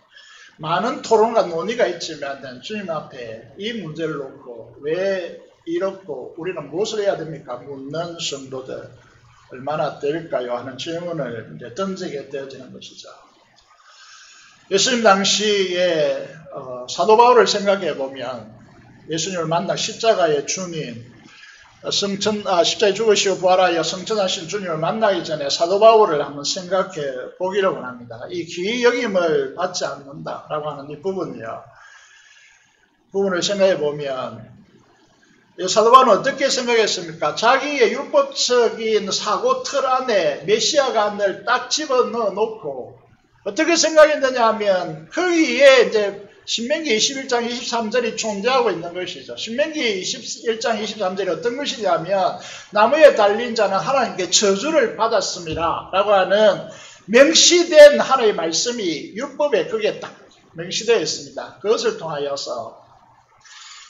많은 토론과 논의가 있지만 주님 앞에 이 문제를 놓고 왜 이렇고 우리는 무엇을 해야 됩니까? 묻는 성도들 얼마나 될까요? 하는 질문을 이제 던지게 되어지는 것이죠. 예수님 당시에 사도 바울을 생각해 보면 예수님을 만나 십자가의 주님, 십자가에 죽으시고 부활하여 성천하신 주님을 만나기 전에 사도 바울을 한번 생각해 보기를 원합니다. 이 귀히 여김을 받지 않는다라고 하는 이 부분을 생각해 보면 사도 바울은 어떻게 생각했습니까? 자기의 율법적인 사고 틀 안에 메시아관을 딱 집어넣어 놓고 어떻게 생각했느냐 하면 거기에 이제 신명기 21장 23절이 존재하고 있는 것이죠. 신명기 21장 23절이 어떤 것이냐면 나무에 달린 자는 하나님께 저주를 받았습니다 라고 하는 명시된 하나님의 말씀이 율법에 그게 딱 명시되어 있습니다. 그것을 통하여서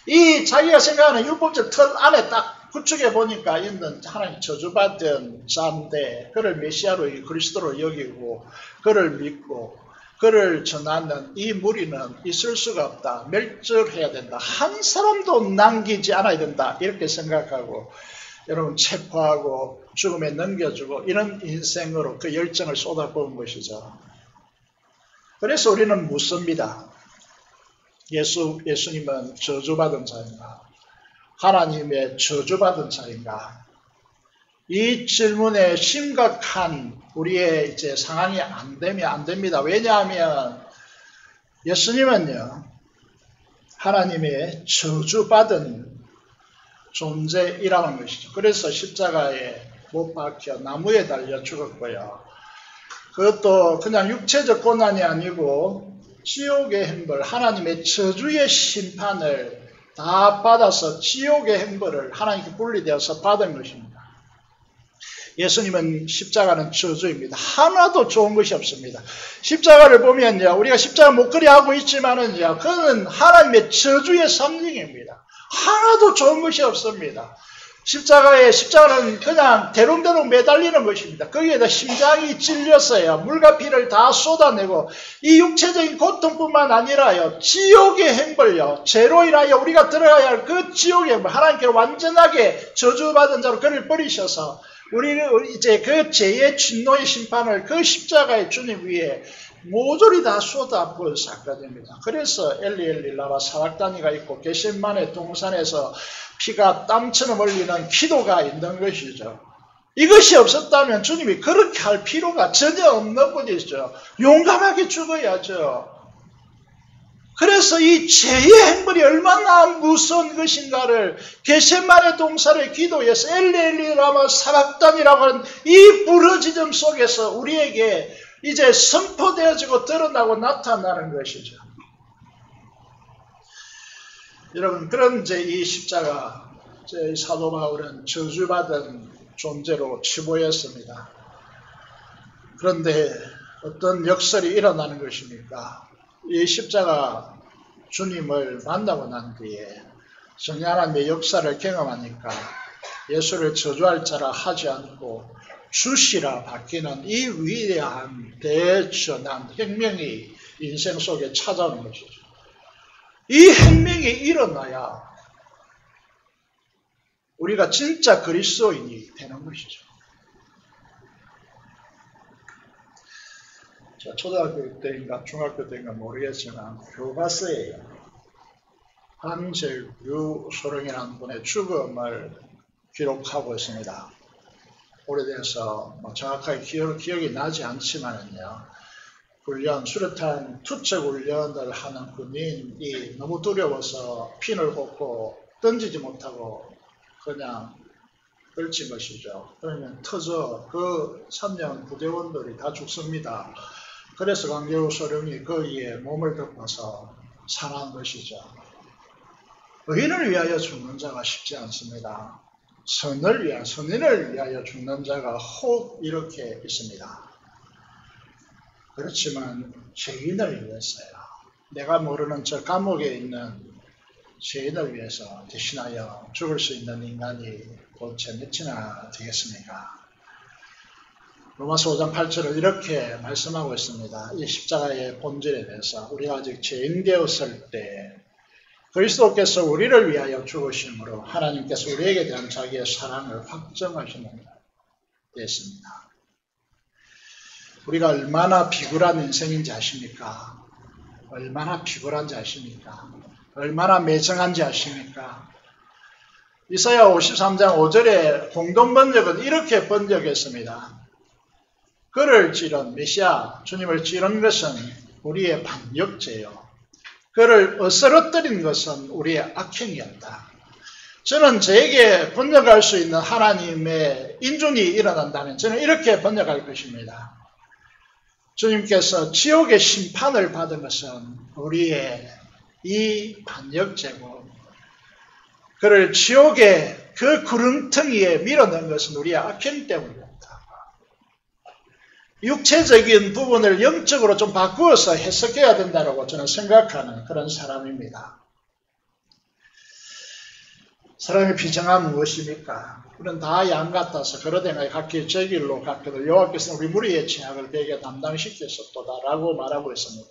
이 자기가 생각하는 율법적 틀 안에 딱 구축해 보니까 있는 하나님 저주받은 자인데 그를 메시아로 그리스도로 여기고 그를 믿고 그를 전하는 이 무리는 있을 수가 없다. 멸절해야 된다. 한 사람도 남기지 않아야 된다. 이렇게 생각하고 여러분 체포하고 죽음에 넘겨주고 이런 인생으로 그 열정을 쏟아부은 것이죠. 그래서 우리는 묻습니다. 예수님은 저주받은 자인가? 하나님의 저주받은 자인가? 이 질문에 심각한 우리의 이제 상황이 안 되면 안 됩니다. 왜냐하면 예수님은요, 하나님의 저주받은 존재이라는 것이죠. 그래서 십자가에 못 박혀 나무에 달려 죽었고요. 그것도 그냥 육체적 고난이 아니고 지옥의 형벌, 하나님의 저주의 심판을 다 받아서 지옥의 형벌을 하나님께 분리되어서 받은 것입니다. 예수님은 십자가는 저주입니다. 하나도 좋은 것이 없습니다. 십자가를 보면요, 우리가 십자가 목걸이 하고 있지만은요, 그는 하나님의 저주의 상징입니다. 하나도 좋은 것이 없습니다. 십자가는 그냥 대롱대롱 매달리는 것입니다. 거기에다 심장이 찔렸어요. 물과 피를 다 쏟아내고 이 육체적인 고통뿐만 아니라요, 지옥의 행벌요, 죄로 인하여 우리가 들어가야 할 그 지옥의 행벌, 하나님께로 완전하게 저주받은 자로 그를 버리셔서 우리는 이제 그 죄의 진노의 심판을 그 십자가의 주님 위에 모조리 다 쏟아부은 사건입니다. 그래서 엘리 라마 사박다니가 있고 겟세마네 동산에서 피가 땀처럼 흘리는 기도가 있는 것이죠. 이것이 없었다면 주님이 그렇게 할 필요가 전혀 없는 분이죠. 용감하게 죽어야죠. 그래서 이 죄의 행벌이 얼마나 무서운 것인가를 겟세마네 동산의 기도에서 엘리 라마 사박단이라고 하는 이 부르짖음 속에서 우리에게 이제 선포되어지고 드러나고 나타나는 것이죠. 여러분, 그런 이 십자가, 사도 바울은 저주받은 존재로 치부했습니다. 그런데 어떤 역설이 일어나는 것입니까? 이 십자가 주님을 만나고 난 뒤에 성령 하나님의 역사를 경험하니까 예수를 저주할 자라 하지 않고 주시라 바뀌는 이 위대한 대전환 혁명이 인생 속에 찾아오는 것이죠. 이 혁명이 일어나야 우리가 진짜 그리스도인이 되는 것이죠. 초등학교 때인가 중학교 때인가 모르겠지만 교과서에 한재규 소령이라는 분의 죽음을 기록하고 있습니다. 오래돼서 정확하게 기억이 나지 않지만요. 수류탄 투척 훈련을 하는 군인이 너무 두려워서 핀을 꽂고 던지지 못하고 그냥 걸친 것이죠. 그러면 터져 그 3년 부대원들이 다 죽습니다. 그래서 강재규 소령이 거기에 몸을 덮어서 상한 것이죠. 의인을 위하여 죽는 자가 쉽지 않습니다. 선인을 위하여 죽는 자가 혹 이렇게 있습니다. 그렇지만 죄인을 위해서요. 내가 모르는 저 감옥에 있는 죄인을 위해서 대신하여 죽을 수 있는 인간이 도대체 몇이나 되겠습니까? 로마서 5장 8절을 이렇게 말씀하고 있습니다. 이 십자가의 본질에 대해서 우리가 아직 죄인 되었을 때 그리스도께서 우리를 위하여 죽으심으로 하나님께서 우리에게 대한 자기의 사랑을 확정하시는 데 있습니다. 우리가 얼마나 비굴한 인생인지 아십니까? 얼마나 비굴한지 아십니까? 얼마나 매정한지 아십니까? 이사야 53장 5절에 공동번역은 이렇게 번역했습니다. 그를 찌른 메시아 주님을 찌른 것은 우리의 반역죄요. 그를 어스러뜨린 것은 우리의 악행이었다. 저는 저에게 번역할 수 있는 하나님의 인준이 일어난다면 저는 이렇게 번역할 것입니다. 주님께서 지옥의 심판을 받은 것은 우리의 이 반역죄고 그를 지옥의 그 구렁텅이에 밀어넣은 것은 우리의 악행 때문이었다. 육체적인 부분을 영적으로 좀 바꾸어서 해석해야 된다고 저는 생각하는 그런 사람입니다. 사람의 비정함은 무엇입니까? 우리는 다 양 같아서 그러다가 각기 제 길로 갔거든 여호와께서는 우리 무리의 죄악을 베게 담당시켰었도다라고 말하고 있습니다.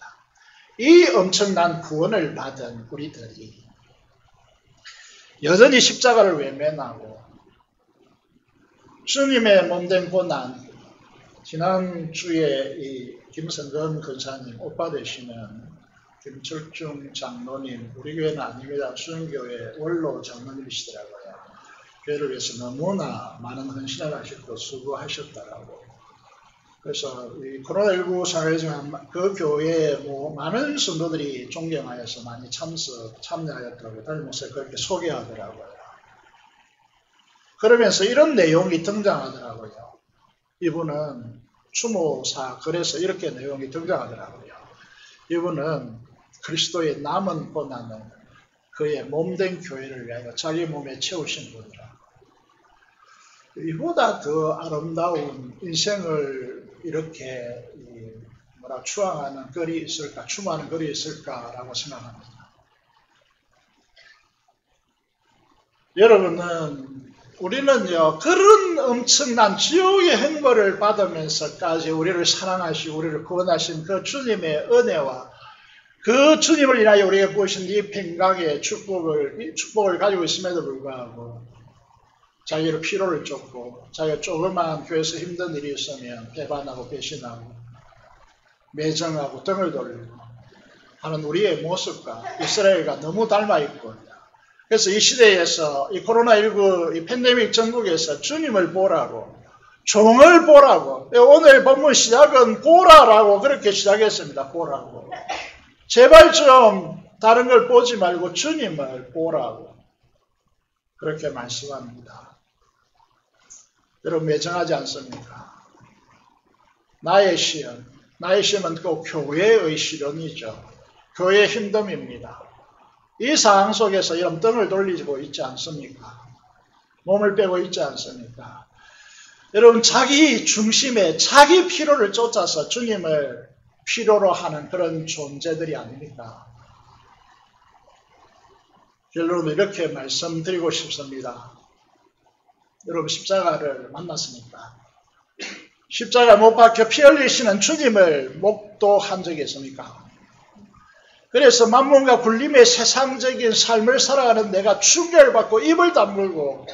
이 엄청난 구원을 받은 우리들이 여전히 십자가를 외면하고 주님의 몸된 고난, 지난주에 이 김성근 권사님 오빠 되시는 김철중 장로님, 우리 교회는 아닙니다. 수영교회 원로 장로님이시더라고요. 교회를 위해서 너무나 많은 헌신을 하셨고 수고하셨다라고. 그래서 이 코로나19 사회지만 그 교회에 많은 성도들이 존경하여서 많이 참여하였다고 담임 목사님 그렇게 소개하더라고요. 그러면서 이런 내용이 등장하더라고요. 이분은 추모사 글에서 이렇게 내용이 등장하더라고요. 이분은 그리스도의 남은 고난을 그의 몸된 교회를 위하여 자기 몸에 채우신 분이라. 이보다 더 아름다운 인생을 이렇게 추앙하는 글이 있을까, 추모하는 글이 있을까라고 생각합니다. 우리는요, 그런 엄청난 지옥의 행보를 받으면서까지 우리를 사랑하시고 우리를 구원하신 그 주님의 은혜와 그 주님을 인하여 우리에게 부으신 이 평강의 축복을 가지고 있음에도 불구하고 자기를 피로를 쫓고 자기가 조그마한 교회에서 힘든 일이 있으면 배반하고 배신하고 매정하고 등을 돌리고 하는 우리의 모습과 이스라엘과 너무 닮아있고 그래서 이 시대에서 이 코로나19 이 팬데믹 전국에서 주님을 보라고 종을 보라고 오늘 본문 시작은 보라라고 그렇게 시작했습니다. 보라고 제발 좀 다른 걸 보지 말고 주님을 보라고 그렇게 말씀합니다. 여러분 매정하지 않습니까? 나의 시험 나의 시험은 꼭 교회의 시련이죠. 교회의 힘듦입니다. 이 상황 속에서 여러분 등을 돌리고 있지 않습니까? 몸을 빼고 있지 않습니까? 여러분 자기 중심에 자기 필요를 쫓아서 주님을 필요로 하는 그런 존재들이 아닙니까? 결론은 이렇게 말씀드리고 싶습니다. 여러분 십자가를 만났습니까? 십자가 못 박혀 피 흘리시는 주님을 목도한 적이 있습니까? 그래서 만문과 굴림의 세상적인 삶을 살아가는 내가 충격을 입을 다물고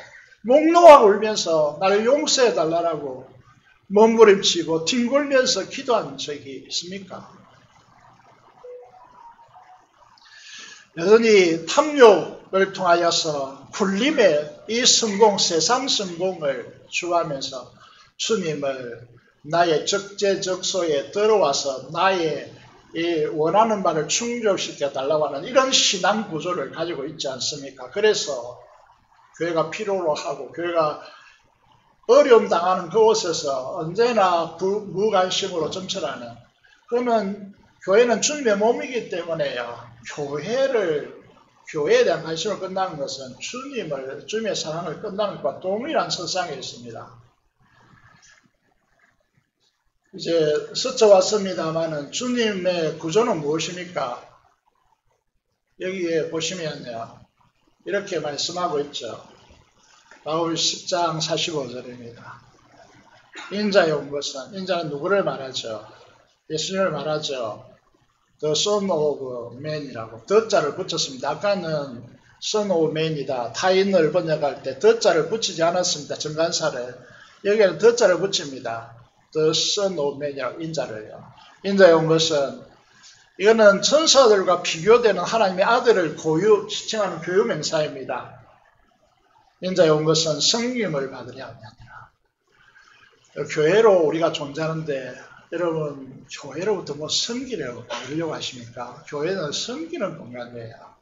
목 놓아 울면서 나를 용서해달라고 몸부림치고 뒹굴면서 기도한 적이 있습니까? 여전히 탐욕을 통하여서 굴림의 이 성공, 세상 성공을 추구하면서 주님을 나의 적재적소에 들어와서 나의 이 원하는 바를 충족시켜 달라고 하는 이런 신앙 구조를 가지고 있지 않습니까? 그래서 교회가 필요로 하고 교회가 어려움 당하는 그곳에서 언제나 무관심으로 점철하는, 그러면 교회는 주님의 몸이기 때문에요. 교회에 대한 관심을 끝나는 것은 주님의 사랑을 끝나는 것과 동일한 선상에 있습니다. 이제 스쳐왔습니다만은 주님의 구조는 무엇입니까? 여기에 보시면요, 이렇게 말씀하고 있죠. 바울 10장 45절입니다. 인자에 온 것은, 인자는 누구를 말하죠? 예수님을 말하죠. The Son of Man이라고 더자를 붙였습니다. 아까는 Son of Man이다. 타인을 번역할 때 더자를 붙이지 않았습니다. 정관사를. 여기에는 더자를 붙입니다. The Son of Man이라고 인자를요. 인자에 온 것은, 이거는 천사들과 비교되는 하나님의 아들을 지칭하는 교유명사입니다. 인자에 온 것은 성김을 받으려 함이니라. 교회로 우리가 존재하는데 여러분 교회로부터 뭐 섬기려고 받으려고 하십니까? 교회는 섬기는 공간이에요.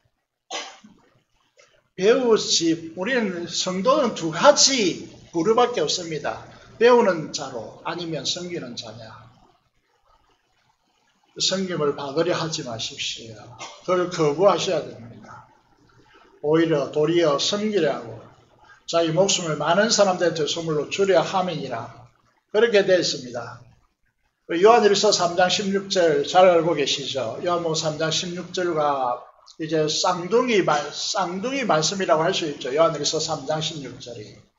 우리는 성도는 두 가지 부류밖에 없습니다. 배우는 자로 아니면 섬기는 자냐. 섬김을 받으려 하지 마십시오. 그걸 거부하셔야 됩니다. 오히려 도리어 섬기려고 자기 목숨을 많은 사람들한테 선물로 주려 함이니라. 그렇게 되어 있습니다. 요한일서 3장 16절 잘 알고 계시죠? 요한복음 3장 16절과 이제 쌍둥이 말씀이라고 할 수 있죠. 요한일서 3장 16절이.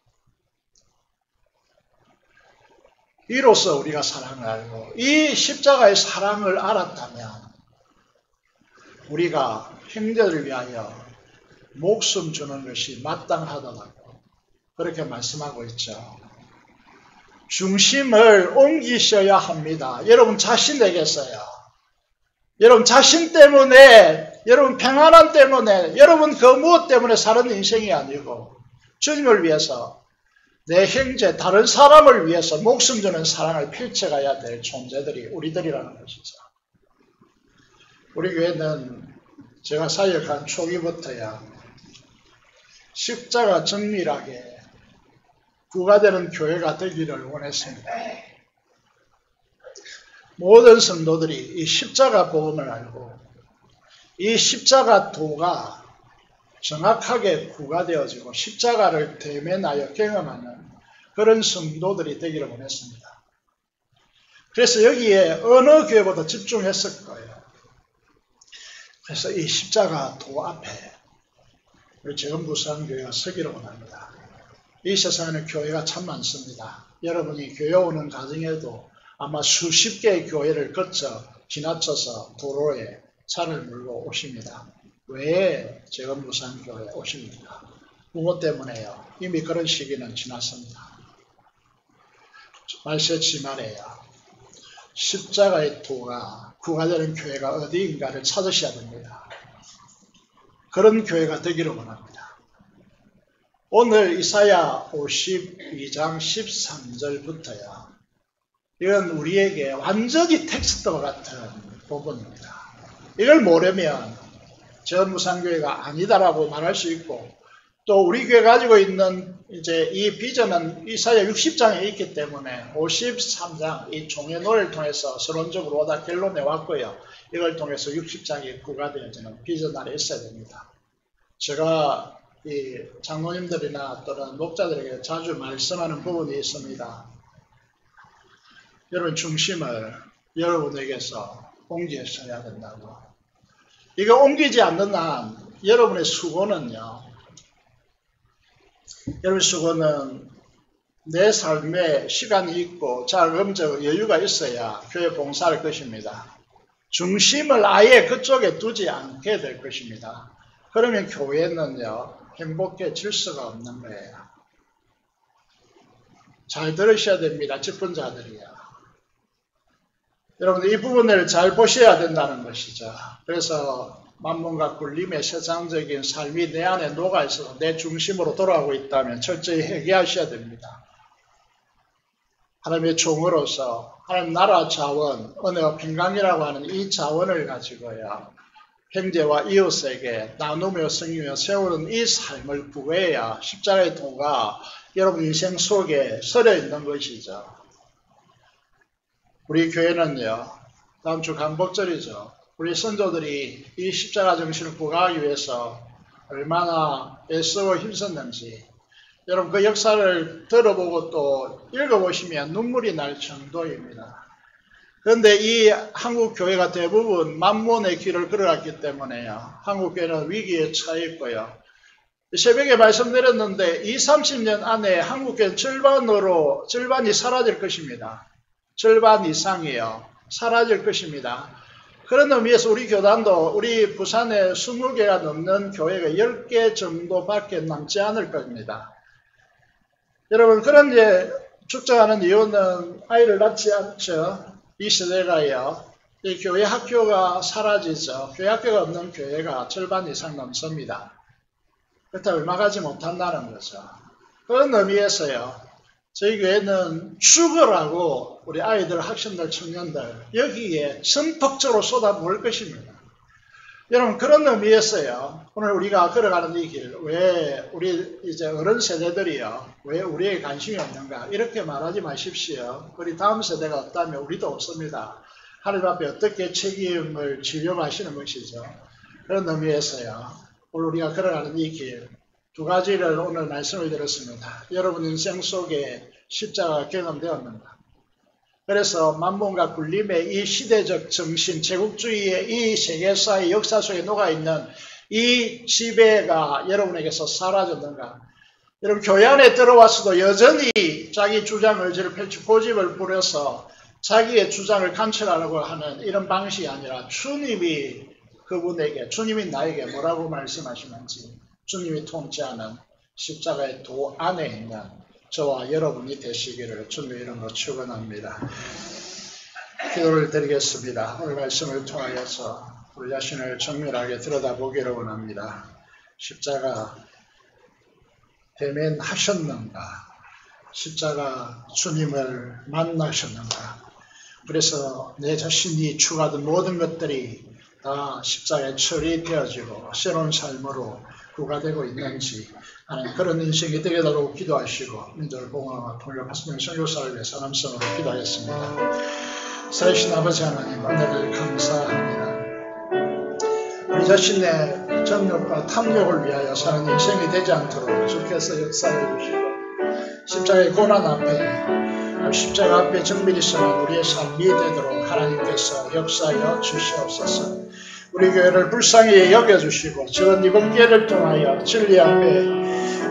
이로써 우리가 사랑을 알고 이 십자가의 사랑을 알았다면 우리가 형제를 위하여 목숨 주는 것이 마땅하다고 그렇게 말씀하고 있죠. 중심을 옮기셔야 합니다. 여러분 자신에게서요. 여러분 자신 때문에, 여러분 평안함 때문에, 여러분 그 무엇 때문에 사는 인생이 아니고 주님을 위해서 내 형제, 다른 사람을 위해서 목숨 주는 사랑을 펼쳐가야 될 존재들이 우리들이라는 것이죠. 우리 교회는 제가 사역한 초기부터야 십자가 정밀하게 부가되는 교회가 되기를 원했습니다. 모든 성도들이 이 십자가 복음을 알고 이 십자가 도가 정확하게 부가되어지고 십자가를 대면하여 경험하는 그런 성도들이 되기를 원했습니다. 그래서 여기에 어느 교회보다 집중했을 거예요. 그래서 이 십자가 도 앞에 우리 재건부산교회가 서기를 원합니다. 이 세상에는 교회가 참 많습니다. 여러분이 교회 오는 과정에도 아마 수십 개의 교회를 지나쳐서 도로에 차를 몰고 오십니다. 왜 재건부산교회에 오십니까? 부모 때문에요. 이미 그런 시기는 지났습니다. 말세치 말에요. 십자가의 도가 구가되는 교회가 어디인가를 찾으셔야 됩니다. 그런 교회가 되기를 원합니다. 오늘 이사야 52장 13절부터요. 이건 우리에게 완전히 텍스트와 같은 부분입니다. 이걸 모르면 재건부산교회가 아니다라고 말할 수 있고 또 우리 교회 가지고 있는 이제 이 비전은 이사야 60장에 있기 때문에 53장 이 종회노래를 통해서 서론적으로 다 결론내 왔고요. 이걸 통해서 60장이 구가되어지는 비전 안에 있어야 됩니다. 제가 이 장로님들이나 또는 목자들에게 자주 말씀하는 부분이 있습니다. 여러분 중심을 여러분에게서 옮겨서야 된다고. 이거 옮기지 않는 한 여러분의 수고는요. 여러분 수고는 내 삶에 시간이 있고 자금적 여유가 있어야 교회 봉사할 것입니다. 중심을 아예 그쪽에 두지 않게 될 것입니다. 그러면 교회는요. 행복해질 수가 없는 거예요. 잘 들으셔야 됩니다. 직분자들이요. 여러분들 이 부분을 잘 보셔야 된다는 것이죠. 그래서 만문과 굴림의 세상적인 삶이 내 안에 녹아있어서 내 중심으로 돌아가고 있다면 철저히 회개하셔야 됩니다. 하나님의 종으로서 하나님 나라 자원, 은혜와 평강이라고 하는 이 자원을 가지고요. 형제와 이웃에게 나누며 섬기며 세우는 이 삶을 구해야 십자가의 도가 여러분 인생 속에 서려 있는 것이죠. 우리 교회는요. 다음 주 강복절이죠. 우리 선조들이 이 십자가 정신을 구가하기 위해서 얼마나 애쓰고 힘썼는지 여러분 그 역사를 들어보고 또 읽어보시면 눈물이 날 정도입니다. 그런데 이 한국 교회가 대부분 만몬의 길을 걸어갔기 때문에요. 한국 교회는 위기에 처해 있고요. 새벽에 말씀드렸는데 20-30년 안에 한국 교회는 절반이 사라질 것입니다. 절반 이상이요. 사라질 것입니다. 그런 의미에서 우리 교단도 우리 부산에 20개가 넘는 교회가 10개 정도밖에 남지 않을 겁니다. 여러분 그런 축적하는 이유는 아이를 낳지 않죠. 이 시대가요. 이 교회 학교가 사라지죠. 교회 학교가 없는 교회가 절반 이상 넘습니다. 그렇다고 얼마 가지 못한다는 거죠. 그런 의미에서요. 저희 교회는 죽으라고 우리 아이들, 학생들, 청년들 여기에 선폭적으로 쏟아부을 것입니다. 여러분 그런 의미에서요. 오늘 우리가 걸어가는 이 길, 왜 우리 이제 어른 세대들이요. 왜 우리에게 관심이 없는가 이렇게 말하지 마십시오. 우리 다음 세대가 없다면 우리도 없습니다. 하나님 앞에 어떻게 책임을 지려고 하시는 것이죠. 그런 의미에서요. 오늘 우리가 걸어가는 이 길, 두 가지를 오늘 말씀을 드렸습니다. 여러분 인생 속에 십자가가 경험되었는가. 그래서 만몬과 굴림의 이 시대적 정신, 제국주의의 이 세계사의 역사 속에 녹아있는 이 지배가 여러분에게서 사라졌는가. 여러분 교회 안에 들어왔어도 여전히 자기 주장 의지를 펼치고 고집을 부려서 자기의 주장을 관철하려고 하는 이런 방식이 아니라 주님이 그분에게, 주님이 나에게 뭐라고 말씀하시는지 주님이 통치하는 십자가의 도 안에 있는 저와 여러분이 되시기를 주님의 이름으로 축원합니다. 기도를 드리겠습니다. 오늘 말씀을 통하여서 우리 자신을 정밀하게 들여다보기를 원합니다. 십자가 대면하셨는가? 십자가 주님을 만나셨는가? 그래서 내 자신이 추구하던 모든 것들이 다 십자가에 처리되어지고 새로운 삶으로 구가되고 있는지 하는 그런 인생이 되게 달라고 기도하시고 민족을 봉헌하고 통일하시는 선교사를 위해 사람성으로 기도하겠습니다. 살아계신 아버지 하나님 은혜를 감사합니다. 우리 자신의 정욕과 탐욕을 위하여 사는 인생이 되지 않도록 주께서 역사해 주시고 십자가의 고난 앞에 십자가 앞에 정밀히 서는 우리의 삶이 되도록 하나님께서 역사하여 주시옵소서. 우리 교회를 불쌍히 여겨주시고 지금 이번 기회를 통하여 진리 앞에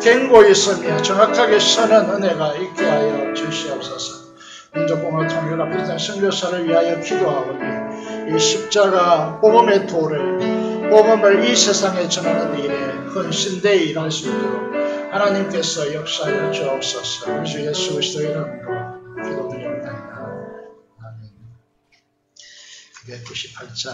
견고히 서며 정확하게 서는 은혜가 있게 하여 주시옵소서. 민족봉헌 통일과 비전 선교사를 위하여 기도하오니 이 십자가 복음의 도를 복음을 이 세상에 전하는 일에 헌신되어 일할 수 있도록 하나님께서 역사하여 주옵소서. 우리 주 예수 그리스도 이름으로 기도드립니다. 아멘. 298장